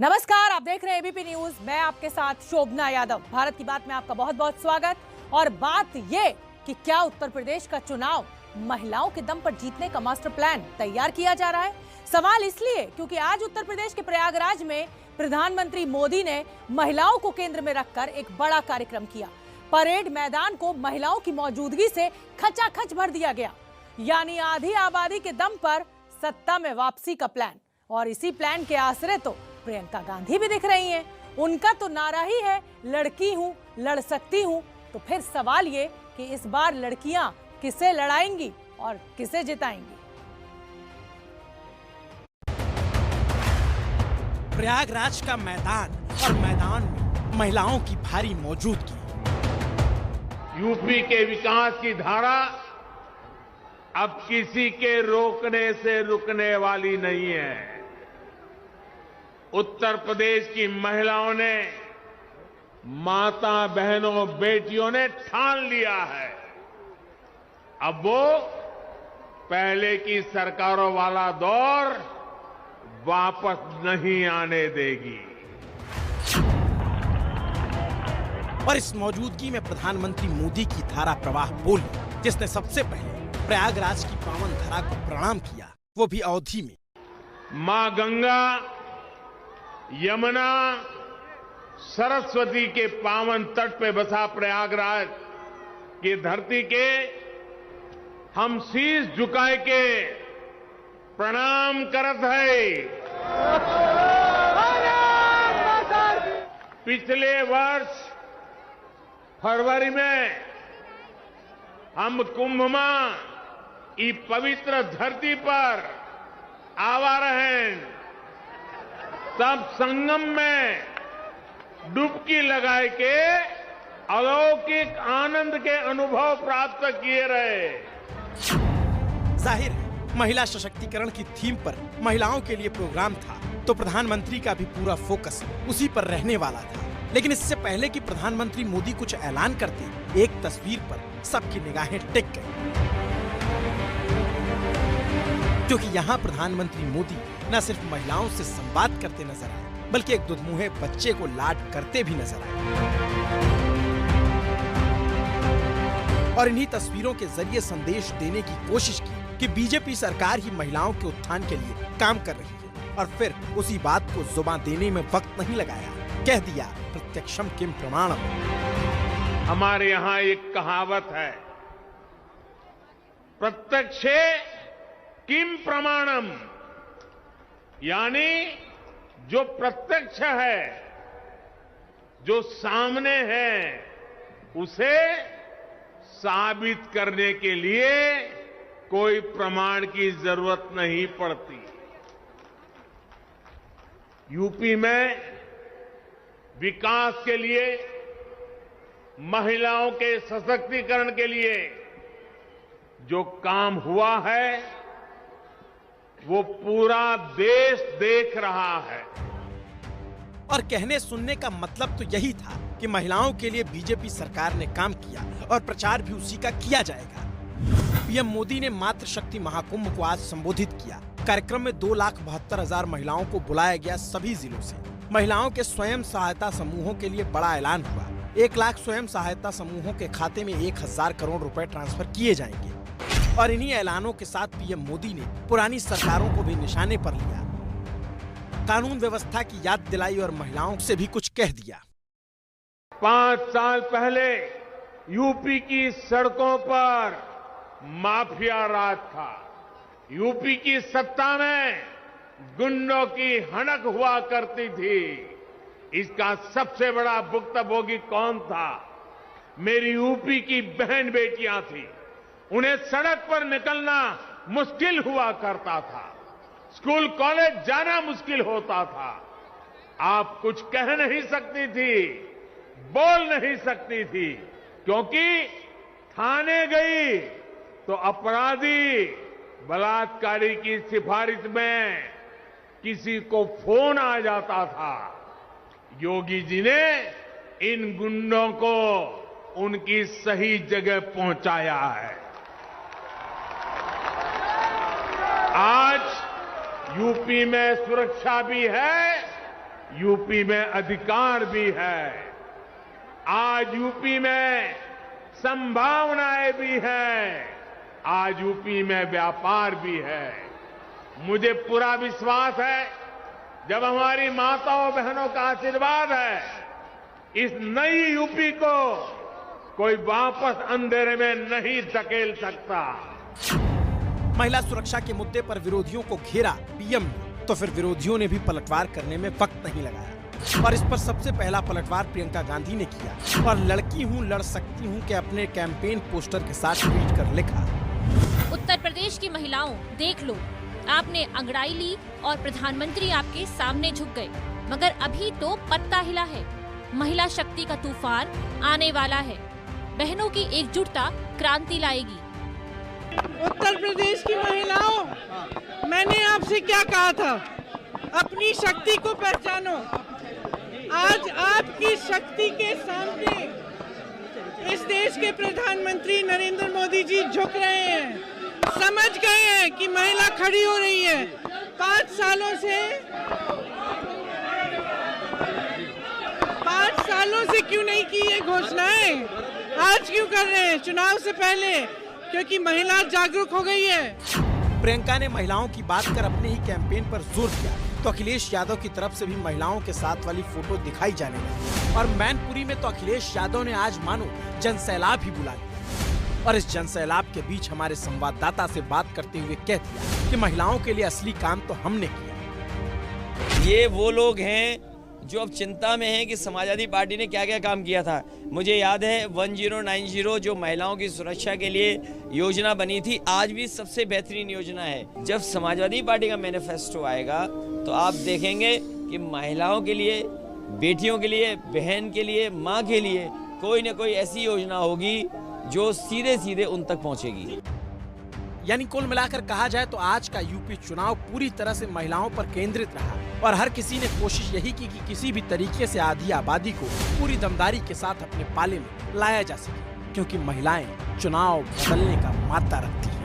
नमस्कार, आप देख रहे हैं एबीपी न्यूज। मैं आपके साथ शोभना यादव। भारत की बात में आपका बहुत बहुत स्वागत। और बात ये कि क्या उत्तर प्रदेश का चुनाव महिलाओं के दम पर जीतने का मास्टर प्लान तैयार किया जा रहा है? सवाल इसलिए क्योंकि आज उत्तर प्रदेश के प्रयागराज में प्रधानमंत्री मोदी ने महिलाओं को केंद्र में रखकर एक बड़ा कार्यक्रम किया। परेड मैदान को महिलाओं की मौजूदगी से खचाखच भर दिया गया, यानी आधी आबादी के दम पर सत्ता में वापसी का प्लान। और इसी प्लान के आसरे तो प्रियंका गांधी भी दिख रही हैं। उनका तो नारा ही है, लड़की हूं, लड़ सकती हूं। तो फिर सवाल ये कि इस बार लड़कियां किसे लड़ाएंगी और किसे जिताएंगी? प्रयागराज का मैदान और मैदान में महिलाओं की भारी मौजूदगी। यूपी के विकास की धारा अब किसी के रोकने से रुकने वाली नहीं है। उत्तर प्रदेश की महिलाओं ने, माता बहनों बेटियों ने ठान लिया है, अब वो पहले की सरकारों वाला दौर वापस नहीं आने देगी। और इस मौजूदगी में प्रधानमंत्री मोदी की धारा प्रवाह बोली, जिसने सबसे पहले प्रयागराज की पावन धरा को प्रणाम किया, वो भी अवधि में। मां गंगा, यमुना, सरस्वती के पावन तट पे बसा प्रयागराज की धरती के हम शीश झुकाए के प्रणाम करत है। पिछले वर्ष फरवरी में हम कुंभ में ई पवित्र धरती पर आवा रहें, तब संगम में डुबकी लगाए के अलौकिक आनंद के अनुभव प्राप्त किए रहे। जाहिर है, महिला सशक्तिकरण की थीम पर महिलाओं के लिए प्रोग्राम था, तो प्रधानमंत्री का भी पूरा फोकस उसी पर रहने वाला था। लेकिन इससे पहले कि प्रधानमंत्री मोदी कुछ ऐलान करते, एक तस्वीर पर सबकी निगाहें टिक गई, क्योंकि यहाँ प्रधानमंत्री मोदी न सिर्फ महिलाओं से संवाद करते नजर आए, बल्कि एक दुधमुहे बच्चे को लाड करते भी नजर आए। और इन्हीं तस्वीरों के जरिए संदेश देने की कोशिश की कि बीजेपी सरकार ही महिलाओं के उत्थान के लिए काम कर रही है। और फिर उसी बात को जुबान देने में वक्त नहीं लगाया, कह दिया प्रत्यक्षम किम प्रमाणम। हमारे यहाँ एक कहावत है, प्रत्यक्षे किम प्रमाणम, यानी जो प्रत्यक्ष है, जो सामने है, उसे साबित करने के लिए कोई प्रमाण की जरूरत नहीं पड़ती। यूपी में विकास के लिए, महिलाओं के सशक्तिकरण के लिए जो काम हुआ है, वो पूरा देश देख रहा है। और कहने सुनने का मतलब तो यही था कि महिलाओं के लिए बीजेपी सरकार ने काम किया और प्रचार भी उसी का किया जाएगा। पीएम मोदी ने मातृ शक्ति महाकुंभ को आज संबोधित किया। कार्यक्रम में 2,72,000 महिलाओं को बुलाया गया सभी जिलों से। महिलाओं के स्वयं सहायता समूहों के लिए बड़ा ऐलान हुआ। 1 लाख स्वयं सहायता समूहों के खाते में 1,000 करोड़ रुपए ट्रांसफर किए जाएंगे। और इन्हीं ऐलानों के साथ पीएम मोदी ने पुरानी सरकारों को भी निशाने पर लिया, कानून व्यवस्था की याद दिलाई और महिलाओं से भी कुछ कह दिया। 5 साल पहले यूपी की सड़कों पर माफिया राज था। यूपी की सत्ता में गुंडों की हनक हुआ करती थी। इसका सबसे बड़ा भुक्तभोगी कौन था? मेरी यूपी की बहन बेटियां थी। उन्हें सड़क पर निकलना मुश्किल हुआ करता था, स्कूल कॉलेज जाना मुश्किल होता था। आप कुछ कह नहीं सकती थी, बोल नहीं सकती थी, क्योंकि थाने गई तो अपराधी बलात्कारी की सिफारिश में किसी को फोन आ जाता था। योगी जी ने इन गुंडों को उनकी सही जगह पहुंचाया है। आज यूपी में सुरक्षा भी है, यूपी में अधिकार भी है। आज यूपी में संभावनाएं भी हैं। आज यूपी में व्यापार भी है। मुझे पूरा विश्वास है, जब हमारी माताओं बहनों का आशीर्वाद है, इस नई यूपी को कोई वापस अंधेरे में नहीं धकेल सकता। महिला सुरक्षा के मुद्दे पर विरोधियों को घेरा पीएम ने, तो फिर विरोधियों ने भी पलटवार करने में वक्त नहीं लगाया और इस पर सबसे पहला पलटवार प्रियंका गांधी ने किया और लड़की हूँ लड़ सकती हूँ के अपने कैंपेन पोस्टर के साथ ट्वीट कर लिखा, उत्तर प्रदेश की महिलाओं देख लो, आपने अंगड़ाई ली और प्रधानमंत्री आपके सामने झुक गए, मगर अभी तो पत्ता हिला है। महिला शक्ति का तूफान आने वाला है। बहनों की एकजुटता क्रांति लाएगी। उत्तर प्रदेश की महिलाओं, मैंने आपसे क्या कहा था? अपनी शक्ति को पहचानो। आज आपकी शक्ति के सामने इस देश के प्रधानमंत्री नरेंद्र मोदी जी झुक रहे हैं, समझ गए हैं कि महिला खड़ी हो रही है। 5 सालों से क्यों नहीं की ये घोषणाएं? आज क्यों कर रहे हैं? चुनाव से पहले, क्योंकि महिला जागरूक हो गई है। प्रियंका ने महिलाओं की बात कर अपने ही कैंपेन पर जोर दिया तो अखिलेश यादव की तरफ से भी महिलाओं के साथ वाली फोटो दिखाई जाने लगी और मैनपुरी में तो अखिलेश यादव ने आज मानो जनसैलाब ही बुला लिया और इस जनसैलाब के बीच हमारे संवाददाता से बात करते हुए कह दिया कि महिलाओं के लिए असली काम तो हमने किया। ये वो लोग हैं जो अब चिंता में हैं कि समाजवादी पार्टी ने क्या क्या काम किया था। मुझे याद है 1090 जो महिलाओं की सुरक्षा के लिए योजना बनी थी, आज भी सबसे बेहतरीन योजना है। जब समाजवादी पार्टी का मैनिफेस्टो आएगा तो आप देखेंगे कि महिलाओं के लिए, बेटियों के लिए, बहन के लिए, माँ के लिए कोई न कोई ऐसी योजना होगी जो सीधे सीधे उन तक पहुँचेगी। यानी कुल मिलाकर कहा जाए तो आज का यूपी चुनाव पूरी तरह से महिलाओं पर केंद्रित रहा और हर किसी ने कोशिश यही की कि किसी भी तरीके से आधी आबादी को पूरी दमदारी के साथ अपने पाले में लाया जा सके, क्योंकि महिलाएं चुनाव बदलने का मादा रखती हैं।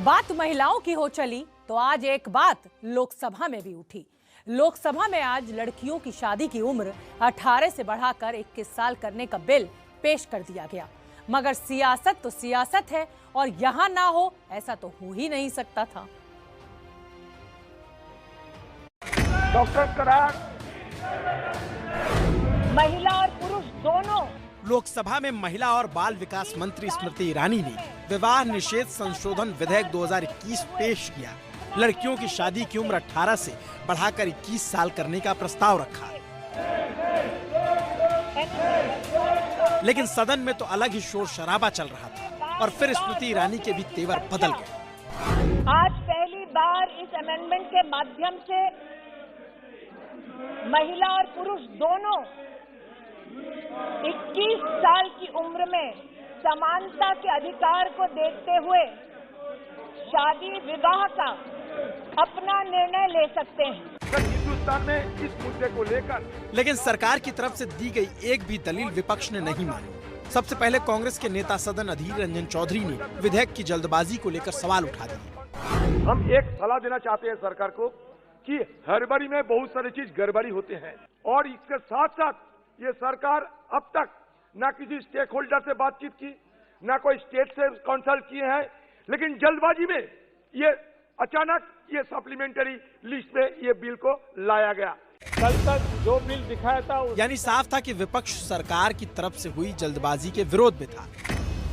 बात महिलाओं की हो चली तो आज एक बात लोकसभा में भी उठी। लोकसभा में आज लड़कियों की शादी की उम्र 18 से बढ़ाकर 21 साल करने का बिल पेश कर दिया गया, मगर सियासत तो सियासत है और यहां ना हो ऐसा तो हो ही नहीं सकता था। डॉक्टर करार महिला और पुरुष दोनों। लोकसभा में महिला और बाल विकास मंत्री स्मृति ईरानी ने विवाह निषेध संशोधन विधेयक 2021 पेश किया। लड़कियों की शादी की उम्र 18 से बढ़ाकर 21 साल करने का प्रस्ताव रखा, लेकिन सदन में तो अलग ही शोर शराबा चल रहा था और फिर स्मृति ईरानी के भी तेवर बदल गए। आज पहली बार इस अमेंडमेंट के माध्यम से महिला और पुरुष दोनों 21 साल की उम्र में समानता के अधिकार को देखते हुए शादी विवाह का अपना निर्णय ले सकते हैं। हिंदुस्तान में इस मुद्दे को लेकर लेकिन सरकार की तरफ से दी गई एक भी दलील विपक्ष ने नहीं मानी। सबसे पहले कांग्रेस के नेता सदन अधीर रंजन चौधरी ने विधेयक की जल्दबाजी को लेकर सवाल उठा दिए। हम एक सलाह देना चाहते हैं सरकार को कि हड़बड़ी में बहुत सारी चीज गड़बड़ी होते हैं और इसके साथ साथ ये सरकार अब तक ना किसी स्टेक होल्डर से बातचीत की, ना कोई स्टेट से कंसल्ट किए हैं, लेकिन जल्दबाजी में ये अचानक ये सप्लीमेंट्री लिस्ट में ये बिल को लाया गया। कल तक जो बिल दिखाया था यानी साफ था कि विपक्ष सरकार की तरफ से हुई जल्दबाजी के विरोध में था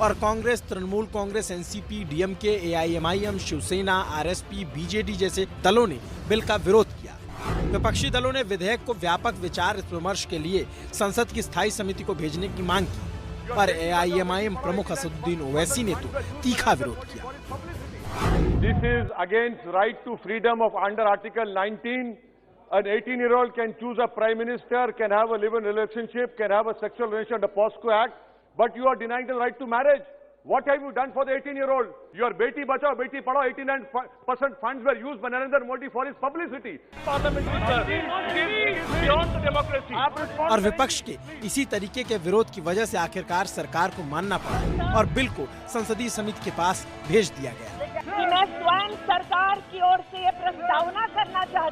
और Congress, Trinamool Congress, NCP, DMK, AIMIM, Shiv Sena, RSP, BJD जैसे दलों ने बिल का विरोध किया। विपक्षी दलों ने विधेयक को व्यापक विचार विमर्श के लिए संसद की स्थायी समिति को भेजने की मांग की और एआईएमआईएम प्रमुख असदुद्दीन ओवैसी ने तो तीखा विरोध किया। This is against right to freedom of under Article 19. An 18-year-old can choose a prime minister, can have a live-in relationship, can have a sexual relation under POSCO Act, but you are denying the right to marriage. What have you done for the 18-year-old? Your Beti Bachao, Beti Padhao, 89% funds were used by Narendra Modi for his publicity. Beyond the democracy. और विपक्ष के इसी तरीके के विरोध की वजह से आखिरकार सरकार को मानना पड़ा और बिल को संसदीय समिति के पास भेज दिया गया। कि मैं स्वयं सरकार की ओर से ये प्रस्तावना करना चाहती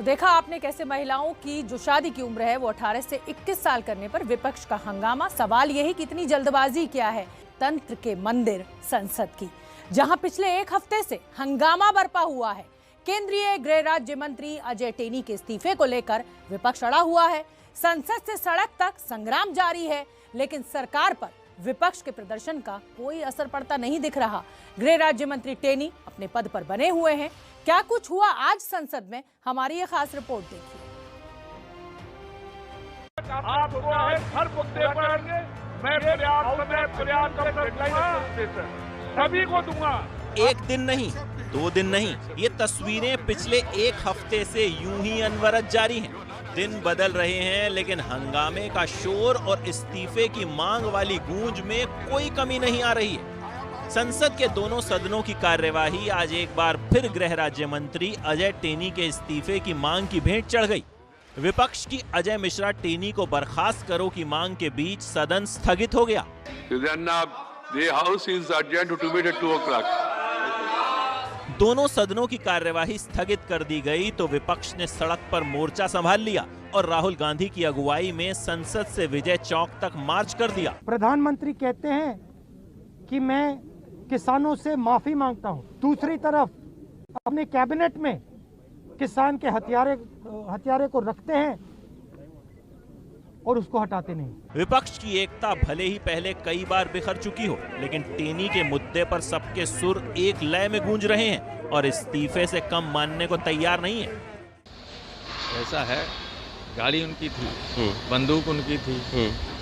देखा आपने कैसे महिलाओं की जो शादी की उम्र है वो 18 से 21 साल करने पर विपक्ष का हंगामा। सवाल यही कि इतनी जल्दबाजी क्या है तंत्र के मंदिर संसद की, जहां पिछले एक हफ्ते से हंगामा बरपा हुआ है। केंद्रीय गृह राज्य मंत्री अजय टेनी के इस्तीफे को लेकर विपक्ष अड़ा हुआ है। संसद से सड़क तक संग्राम जारी है, लेकिन सरकार पर विपक्ष के प्रदर्शन का कोई असर पड़ता नहीं दिख रहा। गृह राज्य मंत्री टेनी अपने पद पर बने हुए हैं। क्या कुछ हुआ आज संसद में, हमारी ये खास रिपोर्ट देखिए। आपको हर मुद्दे पर मैं सभी को दूंगा। एक दिन नहीं, 2 दिन नहीं, ये तस्वीरें पिछले एक हफ्ते से यूं ही अनवरत जारी हैं। दिन बदल रहे हैं, लेकिन हंगामे का शोर और इस्तीफे की मांग वाली गूंज में कोई कमी नहीं आ रही है। संसद के दोनों सदनों की कार्यवाही आज एक बार फिर गृह राज्य मंत्री अजय टेनी के इस्तीफे की मांग की भेंट चढ़ गई। विपक्ष की अजय मिश्रा टेनी को बर्खास्त करो की मांग के बीच सदन स्थगित हो गया। दोनों सदनों की कार्यवाही स्थगित कर दी गई तो विपक्ष ने सड़क पर मोर्चा संभाल लिया और राहुल गांधी की अगुवाई में संसद से विजय चौक तक मार्च कर दिया। प्रधानमंत्री कहते हैं कि मैं किसानों से माफी मांगता हूं, दूसरी तरफ अपने कैबिनेट में किसान के हथियारे को रखते हैं और उसको हटाते नहीं। विपक्ष की एकता भले ही पहले कई बार बिखर चुकी हो, लेकिन टेनी के मुद्दे पर सबके सुर एक लय में गूंज रहे हैं और इस्तीफे से कम मानने को तैयार नहीं है। ऐसा है, गाड़ी उनकी थी, बंदूक उनकी थी,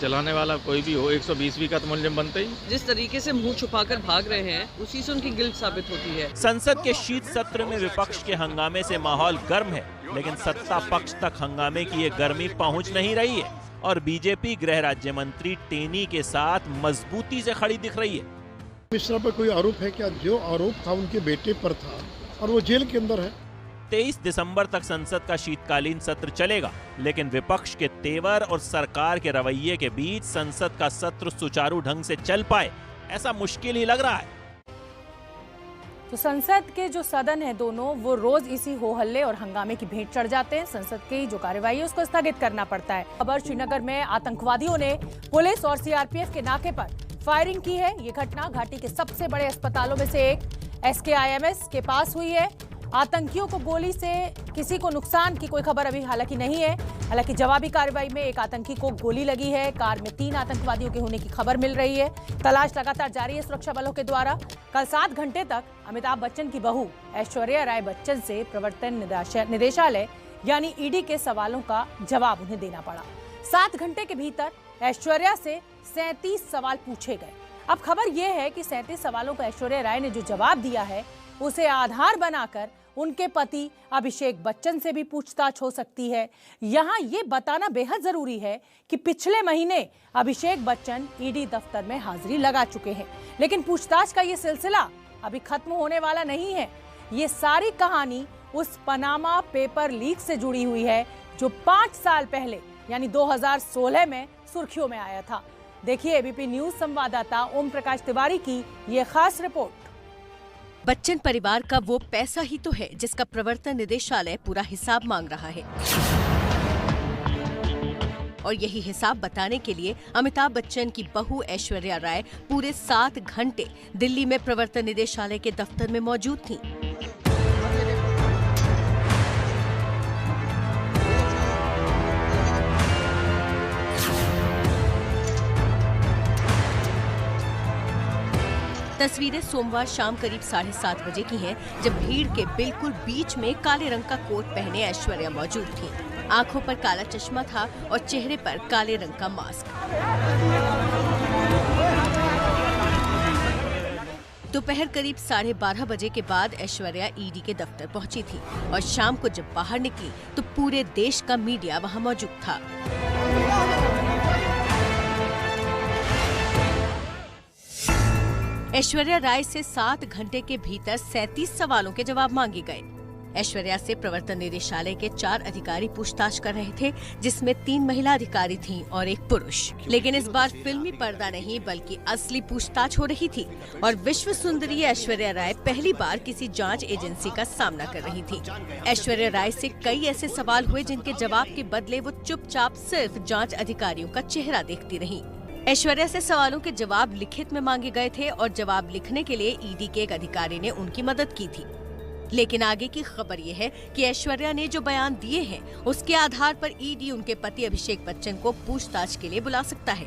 चलाने वाला कोई भी हो 120 का तो मुलजिम बनते ही। जिस तरीके से मुंह छुपाकर भाग रहे हैं उसी से उनकी गिल्ट साबित होती है। संसद के शीत सत्र में विपक्ष के हंगामे से माहौल गर्म है, लेकिन सत्ता पक्ष तक हंगामे की ये गर्मी पहुंच नहीं रही है और बीजेपी गृह राज्य मंत्री टेनी के साथ मजबूती से खड़ी दिख रही है। मिश्रा पर कोई आरोप है क्या? जो आरोप था उनके बेटे पर था और वो जेल के अंदर है। 23 दिसंबर तक संसद का शीतकालीन सत्र चलेगा, लेकिन विपक्ष के तेवर और सरकार के रवैये के बीच संसद का सत्र सुचारू ढंग से चल पाए ऐसा मुश्किल ही लग रहा है। तो संसद के जो सदन है दोनों, वो रोज इसी हो हल्ले और हंगामे की भेंट चढ़ जाते हैं। संसद की जो कार्यवाही है उसको स्थगित करना पड़ता है। खबर श्रीनगर में आतंकवादियों ने पुलिस और सीआरपीएफ के नाके पर फायरिंग की है। ये घटना घाटी के सबसे बड़े अस्पतालों में से एक SKIMS के पास हुई है। आतंकियों को गोली से किसी को नुकसान की कोई खबर अभी हालांकि नहीं है। हालांकि जवाबी कार्रवाई में एक आतंकी को गोली लगी है। कार में 3 आतंकवादियों के होने की खबर मिल रही है। तलाश लगातार जारी है सुरक्षा बलों के द्वारा। कल 7 घंटे तक अमिताभ बच्चन की बहू ऐश्वर्या राय बच्चन से प्रवर्तन निदेशालय यानी ED के सवालों का जवाब उन्हें देना पड़ा। 7 घंटे के भीतर ऐश्वर्या से 37 सवाल पूछे गए। अब खबर यह है कि 37 सवालों को ऐश्वर्या राय ने जो जवाब दिया है उसे आधार बनाकर उनके पति अभिषेक बच्चन से भी पूछताछ हो सकती है। यहाँ ये बताना बेहद जरूरी है कि पिछले महीने अभिषेक बच्चन ED दफ्तर में हाजिरी लगा चुके हैं, लेकिन पूछताछ का ये सिलसिला अभी खत्म होने वाला नहीं है। ये सारी कहानी उस पनामा पेपर लीक से जुड़ी हुई है जो 5 साल पहले यानी 2016 में सुर्खियों में आया था। देखिए ABP न्यूज संवाददाता ओम प्रकाश तिवारी की ये खास रिपोर्ट। बच्चन परिवार का वो पैसा ही तो है जिसका प्रवर्तन निदेशालय पूरा हिसाब मांग रहा है और यही हिसाब बताने के लिए अमिताभ बच्चन की बहू ऐश्वर्या राय पूरे 7 घंटे दिल्ली में प्रवर्तन निदेशालय के दफ्तर में मौजूद थीं। तस्वीरें सोमवार शाम करीब 7:30 बजे की हैं, जब भीड़ के बिल्कुल बीच में काले रंग का कोट पहने ऐश्वर्या मौजूद थी। आंखों पर काला चश्मा था और चेहरे पर काले रंग का मास्क। दोपहर करीब 12:30 बजे के बाद ऐश्वर्या ED के दफ्तर पहुंची थी और शाम को जब बाहर निकली तो पूरे देश का मीडिया वहां मौजूद था। ऐश्वर्या राय से 7 घंटे के भीतर 37 सवालों के जवाब मांगे गए। ऐश्वर्या से प्रवर्तन निदेशालय के 4 अधिकारी पूछताछ कर रहे थे, जिसमें 3 महिला अधिकारी थीं और 1 पुरुष। लेकिन इस बार फिल्मी पर्दा नहीं बल्कि असली पूछताछ हो रही थी और विश्व सुंदरी ऐश्वर्या राय पहली बार किसी जांच एजेंसी का सामना कर रही थी। ऐश्वर्या राय से कई ऐसे सवाल हुए जिनके जवाब के बदले वो चुपचाप सिर्फ जांच अधिकारियों का चेहरा देखती रही। ऐश्वर्या से सवालों के जवाब लिखित में मांगे गए थे और जवाब लिखने के लिए ईडी के एक अधिकारी ने उनकी मदद की थी। लेकिन आगे की खबर ये है कि ऐश्वर्या ने जो बयान दिए हैं उसके आधार पर ईडी उनके पति अभिषेक बच्चन को पूछताछ के लिए बुला सकता है।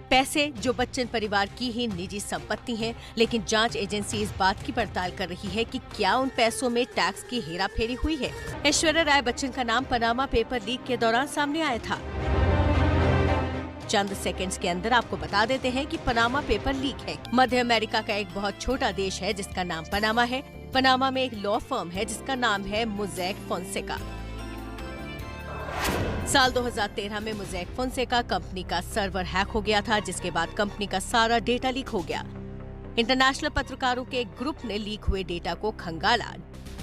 पैसे जो बच्चन परिवार की ही निजी संपत्ति हैं, लेकिन जांच एजेंसी इस बात की पड़ताल कर रही है कि क्या उन पैसों में टैक्स की हेराफेरी हुई है। ऐश्वर्या राय बच्चन का नाम पनामा पेपर लीक के दौरान सामने आया था। चंद सेकंड्स के अंदर आपको बता देते हैं कि पनामा पेपर लीक है। मध्य अमेरिका का एक बहुत छोटा देश है जिसका नाम पनामा है। पनामा में एक लॉ फर्म है जिसका नाम है मोज़ेक फोंसेका। साल 2013 में मोज़ेक फोंसेका कंपनी का सर्वर हैक हो गया था, जिसके बाद कंपनी का सारा डेटा लीक हो गया। इंटरनेशनल पत्रकारों के एक ग्रुप ने लीक हुए डेटा को खंगाला।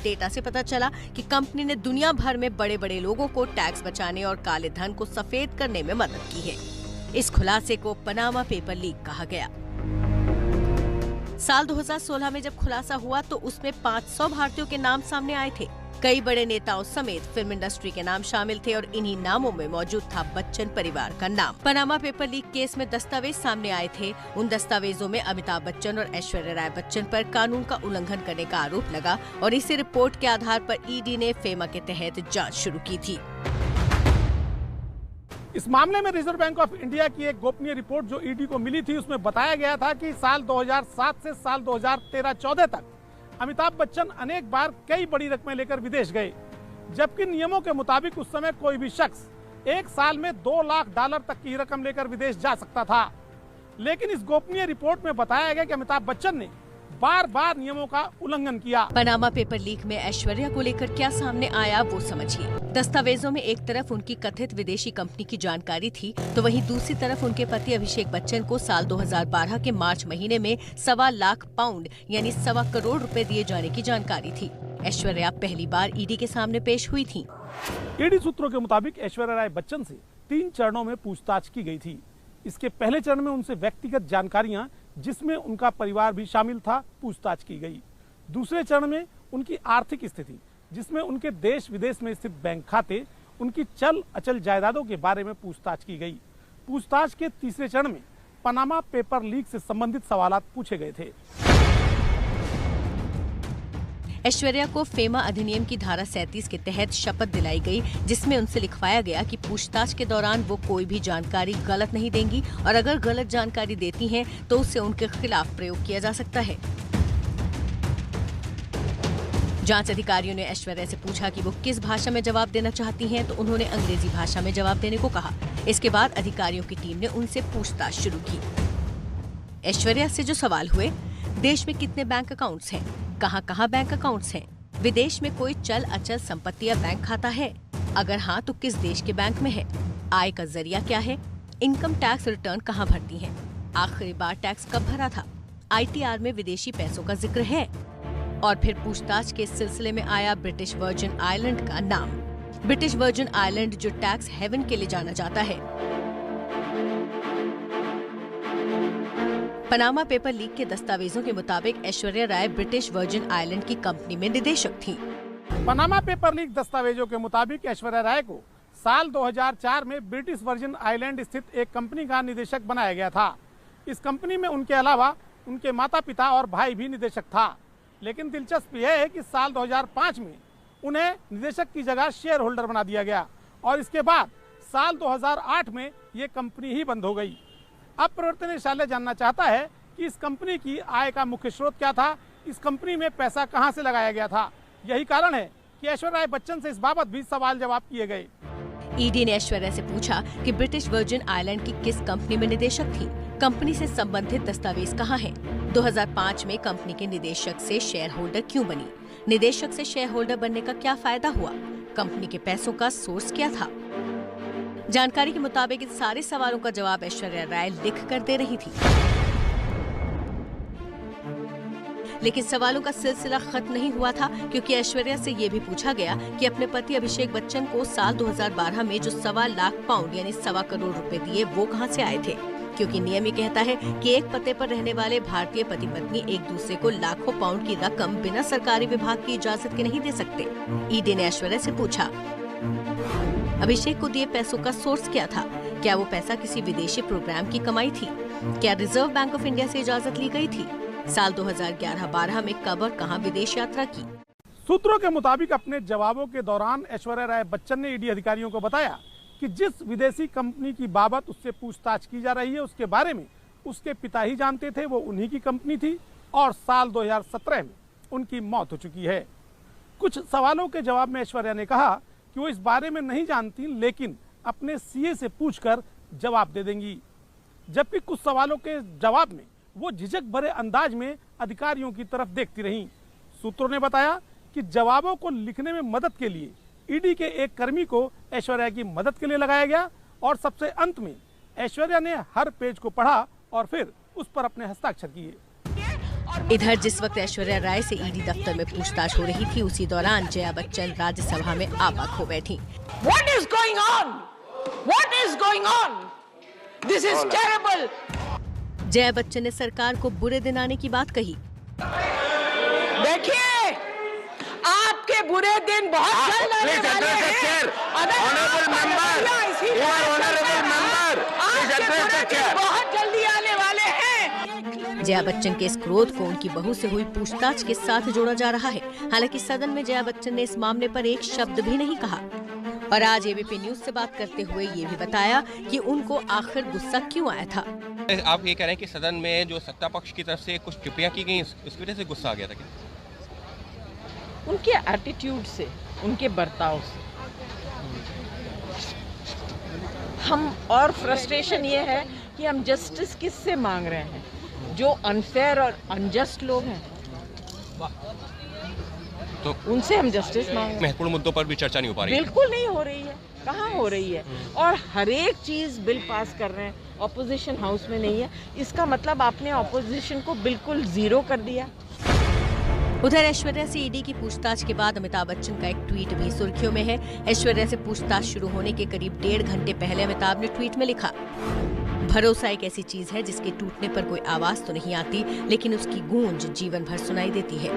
डेटा से पता चला कि कंपनी ने दुनिया भर में बड़े बड़े लोगों को टैक्स बचाने और काले धन को सफेद करने में मदद की है। इस खुलासे को पनामा पेपर लीक कहा गया। साल 2016 में जब खुलासा हुआ तो उसमें 500 भारतीयों के नाम सामने आए थे। कई बड़े नेताओं समेत फिल्म इंडस्ट्री के नाम शामिल थे और इन्हीं नामों में मौजूद था बच्चन परिवार का नाम। पनामा पेपर लीक केस में दस्तावेज सामने आए थे। उन दस्तावेजों में अमिताभ बच्चन और ऐश्वर्या राय बच्चन पर कानून का उल्लंघन करने का आरोप लगा और इसी रिपोर्ट के आधार पर ईडी ने फेमा के तहत जाँच शुरू की थी। इस मामले में रिजर्व बैंक ऑफ इंडिया की एक गोपनीय रिपोर्ट जो ईडी को मिली थी, उसमें बताया गया था कि साल 2007 से साल 2013-14 तक अमिताभ बच्चन अनेक बार कई बड़ी रकमें लेकर विदेश गए, जबकि नियमों के मुताबिक उस समय कोई भी शख्स एक साल में $2 लाख तक की रकम लेकर विदेश जा सकता था। लेकिन इस गोपनीय रिपोर्ट में बताया गया कि अमिताभ बच्चन ने बार बार नियमों का उल्लंघन किया। पनामा पेपर लीक में ऐश्वर्या को लेकर क्या सामने आया वो समझिए। दस्तावेजों में एक तरफ उनकी कथित विदेशी कंपनी की जानकारी थी, तो वहीं दूसरी तरफ उनके पति अभिषेक बच्चन को साल 2012 के मार्च महीने में £1.25 लाख यानी ₹1.25 करोड़ रुपए दिए जाने की जानकारी थी। ऐश्वर्या पहली बार ईडी के सामने पेश हुई थी। ईडी सूत्रों के मुताबिक ऐश्वर्या राय बच्चन से 3 चरणों में पूछताछ की गई थी। इसके पहले चरण में उनसे व्यक्तिगत जानकारियां, जिसमें उनका परिवार भी शामिल था, पूछताछ की गई। दूसरे चरण में उनकी आर्थिक स्थिति, जिसमें उनके देश विदेश में स्थित बैंक खाते, उनकी चल अचल जायदादों के बारे में पूछताछ की गई। पूछताछ के तीसरे चरण में पनामा पेपर लीक से संबंधित सवालात पूछे गए थे। ऐश्वर्या को फेमा अधिनियम की धारा 37 के तहत शपथ दिलाई गई, जिसमें उनसे लिखवाया गया कि पूछताछ के दौरान वो कोई भी जानकारी गलत नहीं देंगी और अगर गलत जानकारी देती हैं तो उससे उनके खिलाफ प्रयोग किया जा सकता है। जांच अधिकारियों ने ऐश्वर्या से पूछा कि वो किस भाषा में जवाब देना चाहती हैं, तो उन्होंने अंग्रेजी भाषा में जवाब देने को कहा। इसके बाद अधिकारियों की टीम ने उनसे पूछताछ शुरू की। ऐश्वर्या से जो सवाल हुए, देश में कितने बैंक अकाउंट्स हैं, कहां-कहां बैंक अकाउंट्स हैं, विदेश में कोई चल अचल संपत्ति या बैंक खाता है, अगर हाँ तो किस देश के बैंक में है, आय का जरिया क्या है, इनकम टैक्स रिटर्न कहाँ भरती हैं, आखिरी बार टैक्स कब भरा था, ITR में विदेशी पैसों का जिक्र है। और फिर पूछताछ के सिलसिले में आया ब्रिटिश वर्जिन आइलैंड का नाम। ब्रिटिश वर्जिन आइलैंड जो टैक्स हेवन के लिए जाना जाता है। पनामा पेपर लीक के दस्तावेजों के मुताबिक Aishwarya Rai British virgin island की कंपनी में निदेशक थी। पनामा पेपर लीक दस्तावेजों के मुताबिक ऐश्वर्या राय को साल 2004 में ब्रिटिश वर्जिन आइलैंड स्थित एक कंपनी का निदेशक बनाया गया था। इस कंपनी में उनके अलावा उनके माता पिता और भाई भी निदेशक था। लेकिन दिलचस्प यह है कि साल 2005 में उन्हें निदेशक की जगह शेयर होल्डर बना दिया गया और इसके बाद साल 2008 में ये कंपनी ही बंद हो गई। अब प्रवर्तन निदेशालय जानना चाहता है कि इस कंपनी की आय का मुख्य स्रोत क्या था, इस कंपनी में पैसा कहां से लगाया गया था। यही कारण है कि ऐश्वर्या राय बच्चन से इस बाबत भी सवाल जवाब किए गए। ईडी ने ऐश्वर्या से पूछा कि ब्रिटिश वर्जिन आइलैंड की किस कंपनी में निदेशक थी, कंपनी से संबंधित दस्तावेज कहाँ हैं, 2005 में कंपनी के निदेशक से शेयर होल्डर क्यों बनी, निदेशक से शेयर होल्डर बनने का क्या फायदा हुआ, कंपनी के पैसों का सोर्स क्या था। जानकारी के मुताबिक इन सारे सवालों का जवाब ऐश्वर्या राय लिख कर दे रही थी। लेकिन सवालों का सिलसिला खत्म नहीं हुआ था, क्योंकि ऐश्वर्या से ये भी पूछा गया कि अपने पति अभिषेक बच्चन को साल 2012 में जो 1.25 लाख पाउंड यानी 1.25 करोड़ रुपए दिए वो कहां से आए थे, क्योंकि नियम ये कहता है कि एक पते पर रहने वाले भारतीय पति पत्नी एक दूसरे को लाखों पाउंड की रकम बिना सरकारी विभाग की इजाजत के नहीं दे सकते। ईडी ने ऐश्वर्या से पूछा, अभिषेक को दिए पैसों का सोर्स क्या था? क्या वो पैसा किसी विदेशी प्रोग्राम की कमाई थी? क्या रिजर्व बैंक ऑफ इंडिया से इजाजत ली गई थी? साल 2011-12 में कब और कहां विदेश यात्रा की? सूत्रों के मुताबिक अपने जवाबों के दौरान ऐश्वर्या राय बच्चन ने ईडी अधिकारियों को बताया कि जिस विदेशी कंपनी की बाबत उससे पूछताछ की जा रही है उसके बारे में उसके पिता ही जानते थे। वो उन्हीं की कंपनी थी और साल 2017 में उनकी मौत हो चुकी है। कुछ सवालों के जवाब में ऐश्वर्या ने कहा कि वो इस बारे में नहीं जानती, लेकिन अपने सीए से पूछकर जवाब दे देंगी। जबकि कुछ सवालों के जवाब में वो झिझक भरे अंदाज में अधिकारियों की तरफ देखती रहीं। सूत्रों ने बताया कि जवाबों को लिखने में मदद के लिए ईडी के एक कर्मी को ऐश्वर्या की मदद के लिए लगाया गया और सबसे अंत में ऐश्वर्या ने हर पेज को पढ़ा और फिर उस पर अपने हस्ताक्षर किए। इधर जिस वक्त ऐश्वर्या राय से ईडी दफ्तर में पूछताछ हो रही थी, उसी दौरान जया बच्चन राज्यसभा में आबाक हो बैठी। What is going on? What is going on? This is terrible. Jaya Bachchan ने सरकार को बुरे दिन आने की बात कही। देखिए, आपके बुरे दिन बहुत जल्द आने वाले हैं। बहुत जल्दी आने वाले हैं। जया बच्चन के इस क्रोध को उनकी बहू से हुई पूछताछ के साथ जोड़ा जा रहा है। हालांकि सदन में जया बच्चन ने इस मामले पर एक शब्द भी नहीं कहा और आज एबीपी न्यूज से बात करते हुए ये भी बताया कि उनको आखिर गुस्सा क्यों आया था। आप ये कह रहे हैं कि सदन में जो सत्ता पक्ष की तरफ से कुछ टिप्पणियां की गई, इस वजह से गुस्सा आ गया था क्या? उनके एटीट्यूड से, उनके बर्ताव से हम, और फ्रस्ट्रेशन ये है कि हम जस्टिस किससे मांग रहे हैं? जो अनफेयर और अनजस्ट लोग हैं तो उनसे हम जस्टिस मांग रहे हैं। महत्वपूर्ण मुद्दों पर भी चर्चा नहीं हो पा रही है। बिल्कुल नहीं हो रही है, कहाँ हो रही है? और हर एक चीज बिल पास कर रहे हैं, ऑपोजिशन हाउस में नहीं है। इसका मतलब आपने ऑपोजिशन को बिल्कुल जीरो कर दिया। उधर ऐश्वर्या से ईडी की पूछताछ के बाद अमिताभ बच्चन का एक ट्वीट भी सुर्खियों में है। ऐश्वर्या से पूछताछ शुरू होने के करीब 1.5 घंटे पहले अमिताभ ने ट्वीट में लिखा, भरोसा एक ऐसी चीज है जिसके टूटने पर कोई आवाज तो नहीं आती, लेकिन उसकी गूंज जीवन भर सुनाई देती है।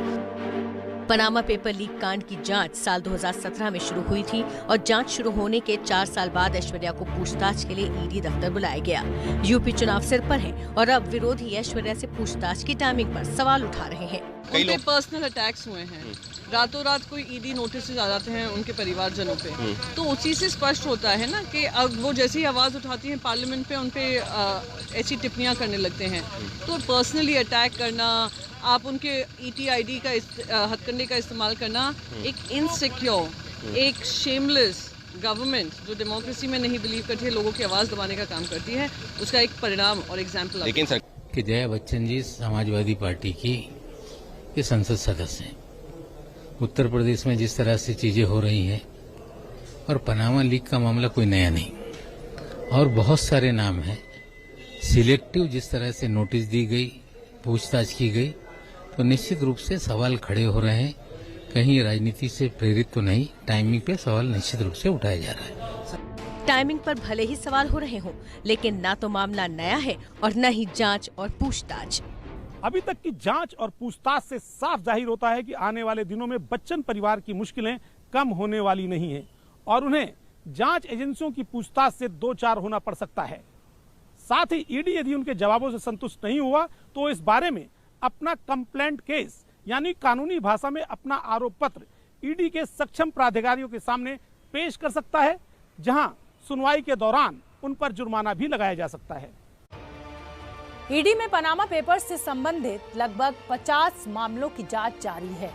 पनामा पेपर लीक कांड की जांच साल 2017 में शुरू हुई थी और जांच शुरू होने के 4 साल बाद ऐश्वर्या को पूछताछ के लिए ईडी दफ्तर बुलाया गया। यूपी चुनाव सिर पर है और अब विरोधी ऐश्वर्या से पूछताछ की टाइमिंग पर सवाल उठा रहे हैं। उन पे पर्सनल अटैक्स हुए हैं, रातों रात कोई ईडी नोटिस आ जाते हैं उनके परिवारजनों पे, तो उसी से स्पष्ट होता है ना कि अब वो जैसी आवाज उठाती हैं पार्लियामेंट पे, उन पे ऐसी टिप्पणियां करने लगते हैं। तो पर्सनली अटैक करना, आप उनके ईटीआईडी का हथकंडे का इस्तेमाल करना, एक इनसिक्योर, एक शेमलेस गवर्नमेंट जो डेमोक्रेसी में नहीं बिलीव करती है, लोगों की आवाज दबाने का काम करती है, उसका एक परिणाम और एग्जाम्पल। लेकिन सर कि जया बच्चन जी समाजवादी पार्टी की ये संसद सदस्य हैं। उत्तर प्रदेश में जिस तरह से चीजें हो रही हैं और पनामा लीक का मामला कोई नया नहीं, और बहुत सारे नाम हैं। सिलेक्टिव जिस तरह से नोटिस दी गई, पूछताछ की गई, तो निश्चित रूप से सवाल खड़े हो रहे हैं। कहीं राजनीति से प्रेरित तो नहीं, टाइमिंग पे सवाल निश्चित रूप से उठाया जा रहा है। टाइमिंग पर भले ही सवाल हो रहे हों, लेकिन ना तो मामला नया है और न ही जांच और पूछताछ। अभी तक की जांच और पूछताछ से साफ जाहिर होता है कि आने वाले दिनों में बच्चन परिवार की मुश्किलें कम होने वाली नहीं हैं और उन्हें जांच एजेंसियों की पूछताछ से 2-4 होना पड़ सकता है। साथ ही ईडी यदि उनके जवाबों से संतुष्ट नहीं हुआ तो इस बारे में अपना कंप्लेंट केस यानी कानूनी भाषा में अपना आरोप पत्र ईडी के सक्षम प्राधिकारियों के सामने पेश कर सकता है, जहां सुनवाई के दौरान उन पर जुर्माना भी लगाया जा सकता है। ईडी में पनामा पेपर्स से संबंधित लगभग 50 मामलों की जांच जारी है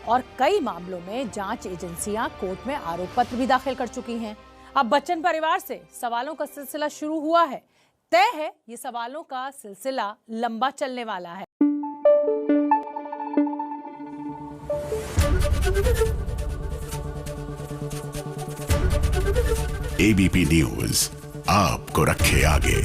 और कई मामलों में जांच एजेंसियां कोर्ट में आरोप पत्र भी दाखिल कर चुकी हैं। अब बच्चन परिवार से सवालों का सिलसिला शुरू हुआ है। तय है ये सवालों का सिलसिला लंबा चलने वाला है। एबीपी न्यूज आपको रखे आगे।